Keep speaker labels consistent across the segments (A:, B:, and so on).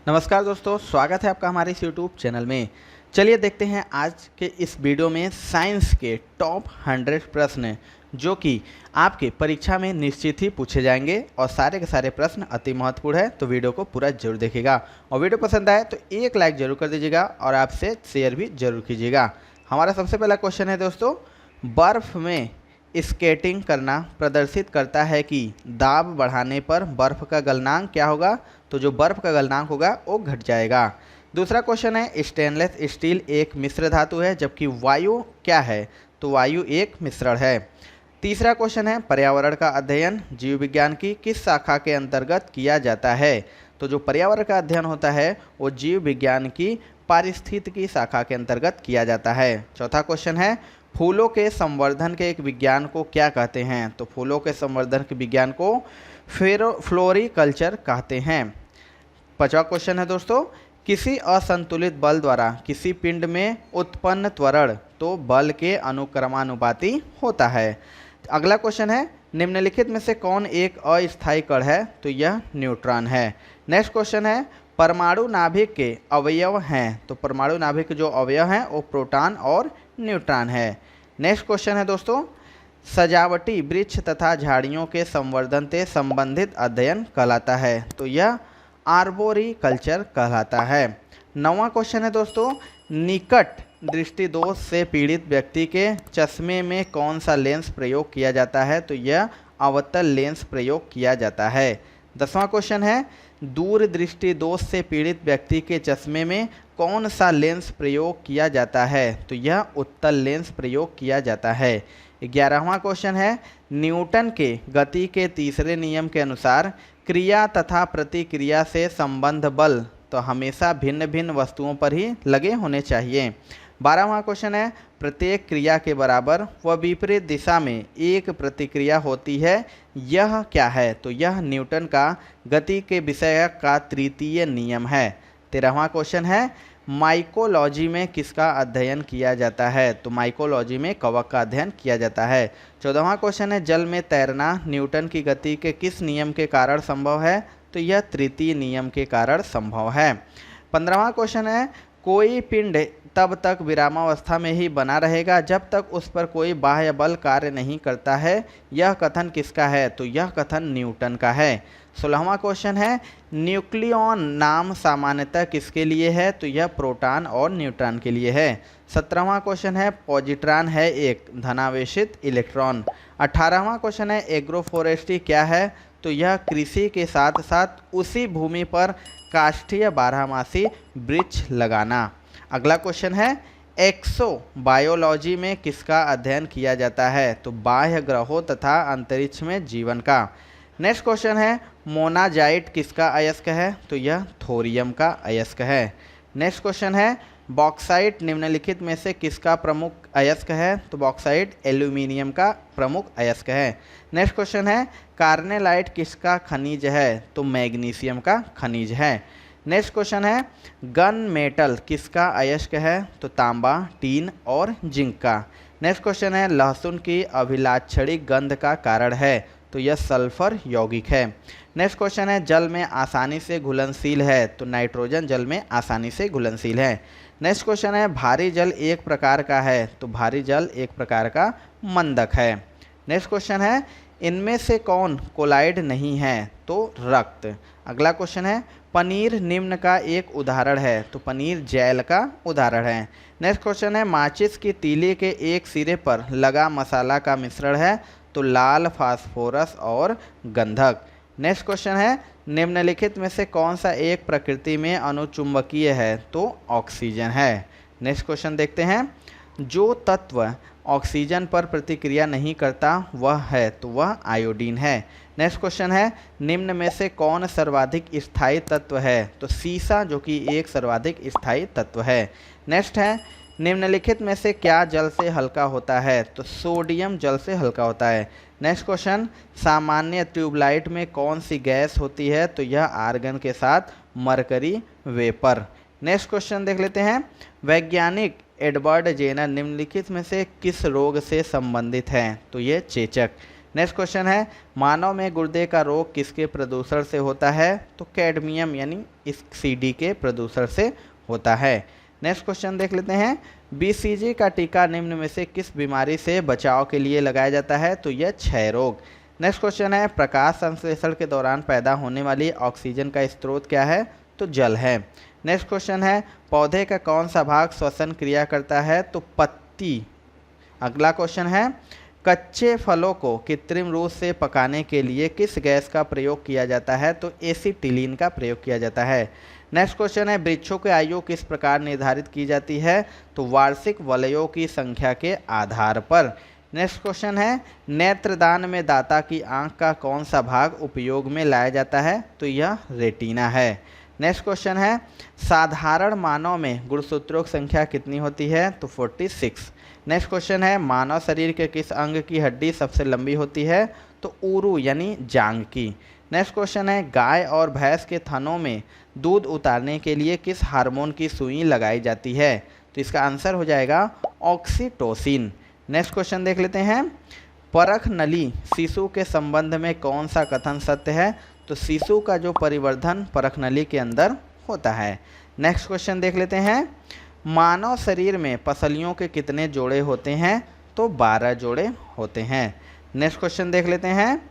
A: नमस्कार दोस्तों, स्वागत है आपका हमारे इस यूट्यूब चैनल में। चलिए देखते हैं आज के इस वीडियो में साइंस के टॉप 100 प्रश्न जो कि आपके परीक्षा में निश्चित ही पूछे जाएंगे और सारे के सारे प्रश्न अति महत्वपूर्ण है, तो वीडियो को पूरा जरूर देखिएगा। और वीडियो पसंद आए तो एक लाइक जरूर कर दीजिएगा और आपसे शेयर भी जरूर कीजिएगा। हमारा सबसे पहला क्वेश्चन है दोस्तों, बर्फ़ में स्केटिंग करना प्रदर्शित करता है कि दाब बढ़ाने पर बर्फ़ का गलनांक क्या होगा। तो जो बर्फ़ का गलनांक होगा वो घट जाएगा। दूसरा क्वेश्चन है, स्टेनलेस स्टील एक मिश्र धातु है जबकि वायु क्या है। तो वायु एक मिश्रण है। तीसरा क्वेश्चन है, पर्यावरण का अध्ययन जीव विज्ञान की किस शाखा के अंतर्गत किया जाता है। तो जो पर्यावरण का अध्ययन होता है वो जीव विज्ञान की पारिस्थितिकी शाखा के अंतर्गत किया जाता है। चौथा क्वेश्चन है, फूलों के संवर्धन के एक विज्ञान को क्या कहते हैं। तो फूलों के संवर्धन के विज्ञान को फ्लोरिकल्चर कहते हैं। पांचवा क्वेश्चन है दोस्तों, किसी असंतुलित बल द्वारा किसी पिंड में उत्पन्न त्वरण तो बल के अनुक्रमानुपाती होता है। अगला क्वेश्चन है, निम्नलिखित में से कौन एक अस्थायी कण है। तो यह न्यूट्रॉन है। नेक्स्ट क्वेश्चन है, परमाणु नाभिक के अवयव हैं। तो परमाणु नाभिक के जो अवयव हैं वो प्रोटॉन और न्यूट्रॉन है। नेक्स्ट क्वेश्चन है दोस्तों, सजावटी वृक्ष तथा झाड़ियों के संवर्धन से संबंधित अध्ययन कहलाता है। तो यह आर्बोरिकल्चर कहलाता है। नौवां क्वेश्चन है दोस्तों, निकट दृष्टि दोष से पीड़ित व्यक्ति के चश्मे में कौन सा लेंस प्रयोग किया जाता है। तो यह अवतल लेंस प्रयोग किया जाता है। 10वां क्वेश्चन है, दूर दृष्टि दोष से पीड़ित व्यक्ति के चश्मे में कौन सा लेंस प्रयोग किया जाता है। तो यह उत्तल लेंस प्रयोग किया जाता है। 11वां क्वेश्चन है, न्यूटन के गति के तीसरे नियम के अनुसार क्रिया तथा प्रतिक्रिया से संबंध बल तो हमेशा भिन्न भिन्न वस्तुओं पर ही लगे होने चाहिए। 12वां क्वेश्चन है, प्रत्येक क्रिया के बराबर व विपरीत दिशा में एक प्रतिक्रिया होती है, यह क्या है। तो यह न्यूटन का गति के विषय का तृतीय नियम है। 13वां क्वेश्चन है, माइकोलॉजी में किसका अध्ययन किया जाता है। तो माइकोलॉजी में कवक का अध्ययन किया जाता है। 14वां क्वेश्चन है, जल में तैरना न्यूटन की गति के किस नियम के कारण संभव है। तो यह तृतीय नियम के कारण संभव है। 15वां क्वेश्चन है, कोई पिंड तब तक विरामावस्था में ही बना रहेगा जब तक उस पर कोई बाह्य बल कार्य नहीं करता है, यह कथन किसका है। तो यह कथन न्यूटन का है। 16वां क्वेश्चन है, न्यूक्लियॉन नाम सामान्यतः किसके लिए है। तो यह प्रोटॉन और न्यूट्रॉन के लिए है। 17वां क्वेश्चन है, पॉजिट्रॉन है एक धनावेशित इलेक्ट्रॉन। 18वां क्वेश्चन है, एग्रोफोरेस्ट्री क्या है। तो यह कृषि के साथ साथ उसी भूमि पर काष्ठीय बारहमासी वृक्ष लगाना। अगला क्वेश्चन है, एक्सोबायोलॉजी में किसका अध्ययन किया जाता है। तो बाह्य ग्रहों तथा अंतरिक्ष में जीवन का। नेक्स्ट क्वेश्चन है, मोनाजाइट किसका अयस्क है। तो यह थोरियम का अयस्क है। नेक्स्ट क्वेश्चन है, बॉक्साइट निम्नलिखित में से किसका प्रमुख अयस्क है। तो बॉक्साइट एल्यूमिनियम का प्रमुख अयस्क है। नेक्स्ट क्वेश्चन है, कार्नेलाइट किसका खनिज है। तो मैग्नीशियम का खनिज है। नेक्स्ट क्वेश्चन है, गन मेटल किसका अयस्क है। तो तांबा, टीन और जिंक का। नेक्स्ट क्वेश्चन है, लहसुन की अभिलाक्षणिक गंध का कारण है। तो यह सल्फर यौगिक है। नेक्स्ट क्वेश्चन है, जल में आसानी से घुलनशील है। तो नाइट्रोजन जल में आसानी से घुलनशील है। नेक्स्ट क्वेश्चन है, भारी जल एक प्रकार का है। तो भारी जल एक प्रकार का मंदक है। नेक्स्ट क्वेश्चन है, इनमें से कौन कोलाइड नहीं है। तो रक्त। अगला क्वेश्चन है, पनीर निम्न का एक उदाहरण है। तो पनीर जैल का उदाहरण है। नेक्स्ट क्वेश्चन है, माचिस की तीली के एक सिरे पर लगा मसाला का मिश्रण है। तो लाल, फास्फोरस और गंधक। नेक्स्ट क्वेश्चन है, निम्नलिखित में से कौन सा एक प्रकृति में अनुचुंबकीय है। तो ऑक्सीजन है। नेक्स्ट क्वेश्चन देखते हैं, जो तत्व ऑक्सीजन पर प्रतिक्रिया नहीं करता वह है। तो वह आयोडीन है। नेक्स्ट क्वेश्चन है, निम्न में से कौन सर्वाधिक स्थायी तत्व है। तो सीसा जो कि एक सर्वाधिक स्थायी तत्व है। नेक्स्ट है, निम्नलिखित में से क्या जल से हल्का होता है। तो सोडियम जल से हल्का होता है। नेक्स्ट क्वेश्चन, सामान्य ट्यूबलाइट में कौन सी गैस होती है। तो यह आर्गन के साथ मरकरी वेपर। नेक्स्ट क्वेश्चन देख लेते हैं, वैज्ञानिक एडवर्ड जेनर निम्नलिखित में से किस रोग से संबंधित हैं। तो ये चेचक। नेक्स्ट क्वेश्चन है मानव में गुर्दे का रोग किसके प्रदूषण से होता है? तो कैडमियम यानी इस सीडी के प्रदूषण से होता है। नेक्स्ट क्वेश्चन देख लेते हैं बीसीजी का टीका निम्न में से किस बीमारी से बचाव के लिए लगाया जाता है? तो यह क्षय रोग। नेक्स्ट क्वेश्चन है प्रकाश संश्लेषण के दौरान पैदा होने वाली ऑक्सीजन का स्रोत क्या है? तो जल है। नेक्स्ट क्वेश्चन है पौधे का कौन सा भाग श्वसन क्रिया करता है? तो पत्ती। अगला क्वेश्चन है कच्चे फलों को कृत्रिम रूप से पकाने के लिए किस गैस का प्रयोग किया जाता है? तो एसिटिलीन का प्रयोग किया जाता है। नेक्स्ट क्वेश्चन है वृक्षों की आयु किस प्रकार निर्धारित की जाती है? तो वार्षिक वलयों की संख्या के आधार पर। नेक्स्ट क्वेश्चन है नेत्रदान में दाता की आंख का कौन सा भाग उपयोग में लाया जाता है? तो यह रेटिना है। नेक्स्ट क्वेश्चन है साधारण मानव में गुणसूत्रों की संख्या कितनी होती है? तो 46। नेक्स्ट क्वेश्चन है मानव शरीर के किस अंग की हड्डी सबसे लंबी होती है? तो ऊरू यानी जांग की। नेक्स्ट क्वेश्चन है गाय और भैंस के थनों में दूध उतारने के लिए किस हार्मोन की सुई लगाई जाती है? तो इसका आंसर हो जाएगा ऑक्सीटोसिन। नेक्स्ट क्वेश्चन देख लेते हैं परख नली शिशु के संबंध में कौन सा कथन सत्य है? तो शिशु का जो परिवर्धन परख नली के अंदर होता है। नेक्स्ट क्वेश्चन देख लेते हैं मानव शरीर में पसलियों के कितने जोड़े होते हैं? तो 12 जोड़े होते हैं। नेक्स्ट क्वेश्चन देख लेते हैं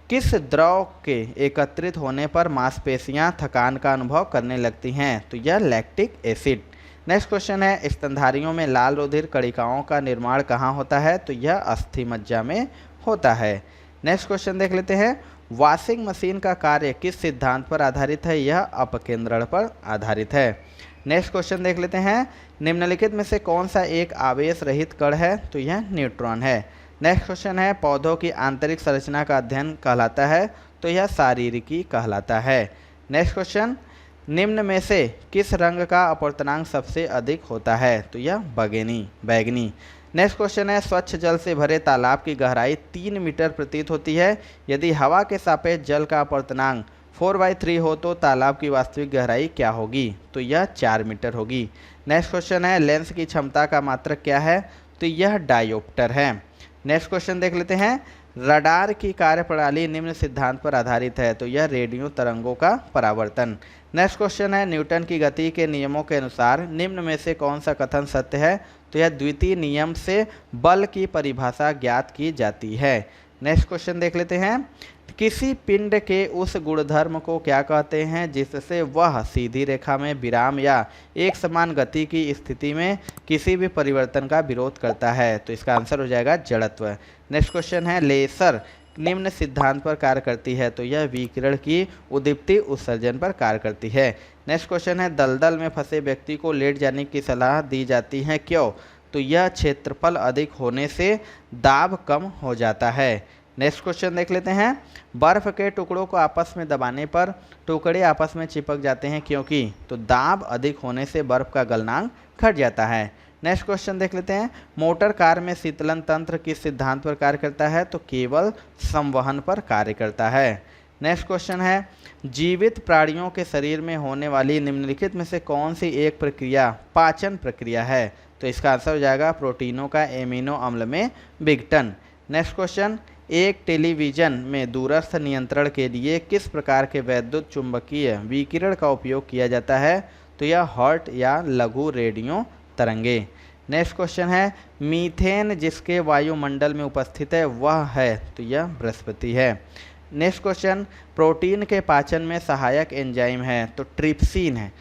A: किस द्रव के एकत्रित होने पर मांसपेशियां थकान का अनुभव करने लगती हैं? तो यह लैक्टिक एसिड। नेक्स्ट क्वेश्चन है स्तनधारियों में लाल रुधिर कणिकाओं का निर्माण कहाँ होता है? तो यह अस्थि मज्जा में होता है। नेक्स्ट क्वेश्चन देख लेते हैं वॉशिंग मशीन का कार्य किस सिद्धांत पर आधारित है? यह अपकेंद्रण पर आधारित है। नेक्स्ट क्वेश्चन देख लेते हैं निम्नलिखित में से कौन सा एक आवेश रहित कण है? तो यह न्यूट्रॉन है। नेक्स्ट क्वेश्चन है पौधों की आंतरिक संरचना का अध्ययन कहलाता है? तो यह शारीरिकी कहलाता है। नेक्स्ट क्वेश्चन निम्न में से किस रंग का अपवर्तनांक सबसे अधिक होता है? तो यह बैगनी। नेक्स्ट क्वेश्चन है स्वच्छ जल से भरे तालाब की गहराई 3 मीटर प्रतीत होती है। यदि हवा के सापेक्ष जल का अपवर्तनांक 4/3 हो तो तालाब की वास्तविक गहराई क्या होगी? तो यह 4 मीटर होगी। नेक्स्ट क्वेश्चन है लेंस की क्षमता का मात्रक क्या है? तो यह डायोप्टर है। नेक्स्ट क्वेश्चन देख लेते हैं रडार की कार्यप्रणाली निम्न सिद्धांत पर आधारित है? तो यह रेडियो तरंगों का परावर्तन। नेक्स्ट क्वेश्चन है न्यूटन की गति के नियमों के अनुसार निम्न में से कौन सा कथन सत्य है? तो यह द्वितीय नियम से बल की परिभाषा ज्ञात की जाती है। नेक्स्ट क्वेश्चन देख लेते हैं किसी पिंड के उस गुणधर्म को क्या कहते हैं जिससे वह सीधी रेखा में विराम या एक समान गति की स्थिति में किसी भी परिवर्तन का विरोध करता है? तो इसका आंसर हो जाएगा जड़त्व। नेक्स्ट क्वेश्चन है लेसर निम्न सिद्धांत पर कार्य करती है? तो यह विकिरण की उद्दीप्ति उत्सर्जन पर कार्य करती है। नेक्स्ट क्वेश्चन है दलदल में फंसे व्यक्ति को लेट जाने की सलाह दी जाती है क्यों? तो यह क्षेत्रफल अधिक होने से दाब कम हो जाता है। नेक्स्ट क्वेश्चन देख लेते हैं बर्फ के टुकड़ों को आपस में दबाने पर टुकड़े आपस में चिपक जाते हैं क्योंकि? तो दाब अधिक होने से बर्फ का गलनांक घट जाता है। नेक्स्ट क्वेश्चन देख लेते हैं मोटर कार में शीतलन तंत्र किस सिद्धांत पर कार्य करता है? तो केवल संवहन पर कार्य करता है। नेक्स्ट क्वेश्चन है जीवित प्राणियों के शरीर में होने वाली निम्नलिखित में से कौन सी एक प्रक्रिया पाचन प्रक्रिया है? तो इसका आंसर हो जाएगा प्रोटीनों का एमिनो अम्ल में विघटन। नेक्स्ट क्वेश्चन एक टेलीविजन में दूरस्थ नियंत्रण के लिए किस प्रकार के वैद्युत चुंबकीय विकिरण का उपयोग किया जाता है? तो यह हॉट या लघु रेडियो तरंगे। नेक्स्ट क्वेश्चन है मीथेन जिसके वायुमंडल में उपस्थित है वह है? तो यह बृहस्पति है। नेक्स्ट क्वेश्चन प्रोटीन के पाचन में सहायक एंजाइम है? तो ट्रिप्सिन है।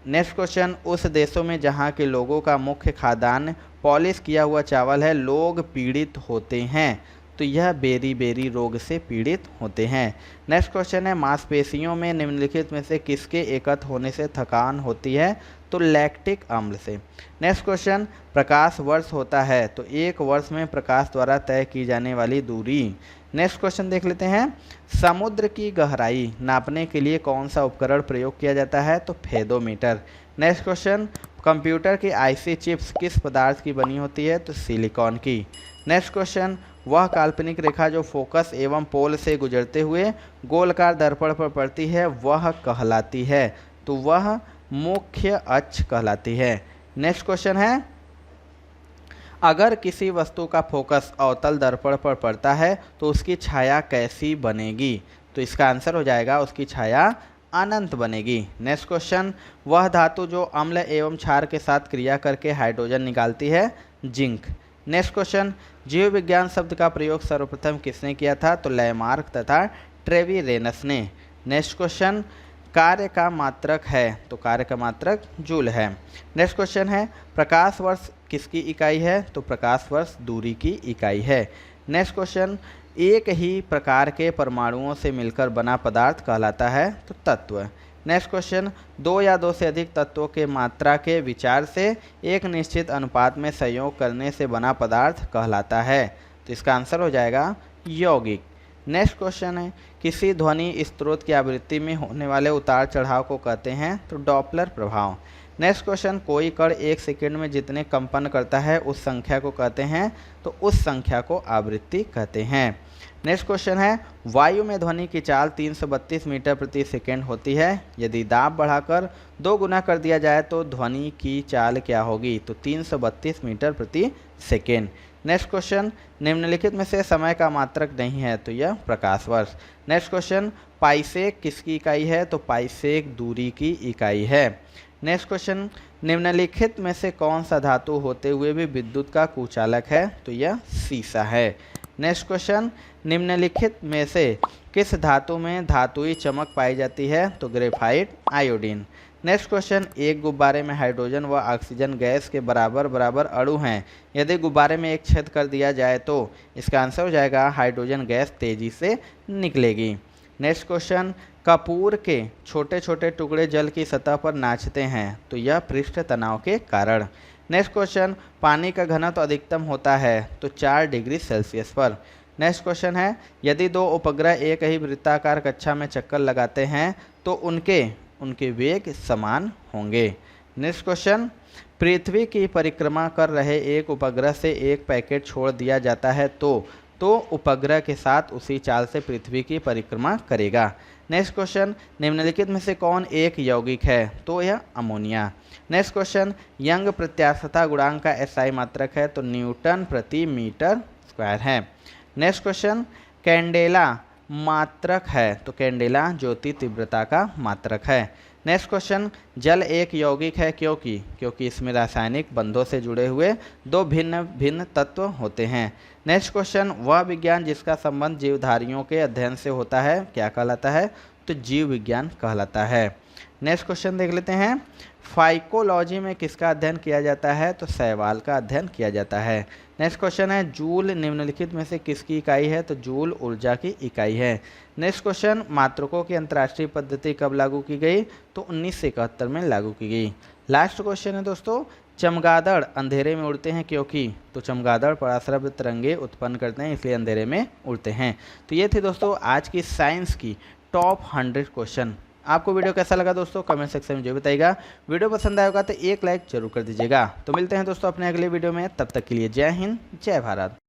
A: नेक्स्ट क्वेश्चन उस देशों में जहां के लोगों का मुख्य खाद्यान्न पॉलिश किया हुआ चावल है लोग पीड़ित होते हैं? तो यह बेरी रोग से पीड़ित होते हैं। नेक्स्ट क्वेश्चन है मांसपेशियों में निम्नलिखित में से किसके एकत्र होने से थकान होती है? तो लैक्टिक अम्ल से। नेक्स्ट क्वेश्चन प्रकाश वर्ष होता है? तो एक वर्ष में प्रकाश द्वारा तय की जाने वाली दूरी। नेक्स्ट क्वेश्चन देख लेते हैं समुद्र की गहराई नापने के लिए कौन सा उपकरण प्रयोग किया जाता है? तो फेदोमीटर। नेक्स्ट क्वेश्चन कंप्यूटर की आईसी चिप्स किस पदार्थ की बनी होती है? तो सिलिकॉन की। नेक्स्ट क्वेश्चन वह काल्पनिक रेखा जो फोकस एवं पोल से गुजरते हुए गोलाकार दर्पण पर पड़ती है वह कहलाती है? तो वह मुख्य अक्ष कहलाती है। नेक्स्ट क्वेश्चन है अगर किसी वस्तु का फोकस अवतल दर्पण पर पड़ता है तो उसकी छाया कैसी बनेगी? तो इसका आंसर हो जाएगा उसकी छाया अनंत बनेगी। नेक्स्ट क्वेश्चन, वह धातु जो अम्ल एवं क्षार के साथ क्रिया करके हाइड्रोजन निकालती है? जिंक। नेक्स्ट क्वेश्चन, जीव विज्ञान शब्द का प्रयोग सर्वप्रथम किसने किया था? तो लैमार्क तथा ट्रेविरेनस ने। नेक्स्ट क्वेश्चन, कार्य का मात्रक है? तो कार्य का मात्रक जूल है। नेक्स्ट क्वेश्चन है, प्रकाश वर्ष किसकी इकाई है? तो प्रकाश वर्ष दूरी की इकाई है। नेक्स्ट क्वेश्चन, एक ही प्रकार के परमाणुओं से मिलकर बना पदार्थ कहलाता है? तो तत्व। नेक्स्ट क्वेश्चन, दो या दो से अधिक तत्वों के मात्रा के विचार से एक निश्चित अनुपात में संयोग करने से बना पदार्थ कहलाता है? तो इसका आंसर हो जाएगा यौगिक। नेक्स्ट क्वेश्चन है, किसी ध्वनि स्रोत की आवृत्ति में होने वाले उतार चढ़ाव को कहते हैं? तो डॉपलर प्रभाव। नेक्स्ट क्वेश्चन, कोई कण एक सेकंड में जितने कंपन करता है उस संख्या को कहते हैं? तो उस संख्या को आवृत्ति कहते हैं। नेक्स्ट क्वेश्चन है, वायु में ध्वनि की चाल 332 मीटर प्रति सेकंड होती है। यदि दाब बढ़ाकर 2 गुना कर दिया जाए तो ध्वनि की चाल क्या होगी? तो 332 मीटर प्रति सेकेंड। नेक्स्ट क्वेश्चन, निम्नलिखित में से समय का मात्रक नहीं है? तो यह प्रकाश वर्ष। नेक्स्ट क्वेश्चन, पाइसेक किसकी इकाई है? तो पाइसेक दूरी की इकाई है। नेक्स्ट क्वेश्चन, निम्नलिखित में से कौन सा धातु होते हुए भी विद्युत का कुचालक है? तो यह सीसा है। नेक्स्ट क्वेश्चन, निम्नलिखित में से किस धातु में धातुई चमक पाई जाती है? तो ग्रेफाइट आयोडीन। नेक्स्ट क्वेश्चन, एक गुब्बारे में हाइड्रोजन व ऑक्सीजन गैस के बराबर बराबर अणु हैं। यदि गुब्बारे में एक छेद कर दिया जाए तो इसका आंसर हो जाएगा हाइड्रोजन गैस तेजी से निकलेगी। नेक्स्ट क्वेश्चन, कपूर के छोटे छोटे टुकड़े जल की सतह पर नाचते हैं। तो यह पृष्ठ तनाव के कारण। नेक्स्ट क्वेश्चन, पानी का घनत्व अधिकतम होता है? तो 4 डिग्री सेल्सियस पर। नेक्स्ट क्वेश्चन है, यदि दो उपग्रह एक ही वृत्ताकार कक्षा में चक्कर लगाते हैं तो उनके वेग समान होंगे। नेक्स्ट क्वेश्चन, पृथ्वी की परिक्रमा कर रहे एक उपग्रह से एक पैकेट छोड़ दिया जाता है तो उपग्रह के साथ उसी चाल से पृथ्वी की परिक्रमा करेगा। नेक्स्ट क्वेश्चन, निम्नलिखित में से कौन एक यौगिक है? तो यह अमोनिया। नेक्स्ट क्वेश्चन, यंग प्रत्यास्थता गुणांक का एसआई मात्रक है? तो न्यूटन प्रति मीटर स्क्वायर है। नेक्स्ट क्वेश्चन, कैंडेला मात्रक है? तो कैंडेला ज्योति तीव्रता का मात्रक है। नेक्स्ट क्वेश्चन, जल एक यौगिक है क्योंकि इसमें रासायनिक बंधों से जुड़े हुए 2 भिन्न भिन्न तत्व होते हैं। नेक्स्ट क्वेश्चन, वह विज्ञान जिसका संबंध जीवधारियों के अध्ययन से होता है क्या कहलाता है? तो जीव विज्ञान कहलाता है। नेक्स्ट क्वेश्चन देख लेते हैं, फाइकोलॉजी में किसका अध्ययन किया जाता है? तो शैवाल का अध्ययन किया जाता है। नेक्स्ट क्वेश्चन है, जूल निम्नलिखित में से किसकी इकाई है? तो जूल ऊर्जा की इकाई है। नेक्स्ट क्वेश्चन, मात्रकों की अंतर्राष्ट्रीय पद्धति कब लागू की गई? तो 1971 में लागू की गई। लास्ट क्वेश्चन है दोस्तों, चमगादड़ अंधेरे में उड़ते हैं क्योंकि? तो चमगादड़ पराश्रव्य तरंगे उत्पन्न करते हैं इसलिए अंधेरे में उड़ते हैं। तो ये थे दोस्तों आज की साइंस की टॉप 100 क्वेश्चन। आपको वीडियो कैसा लगा दोस्तों कमेंट सेक्शन में जो बताइएगा। वीडियो पसंद आएगा तो एक लाइक जरूर कर दीजिएगा। तो मिलते हैं दोस्तों अपने अगले वीडियो में, तब तक के लिए जय हिंद जय भारत।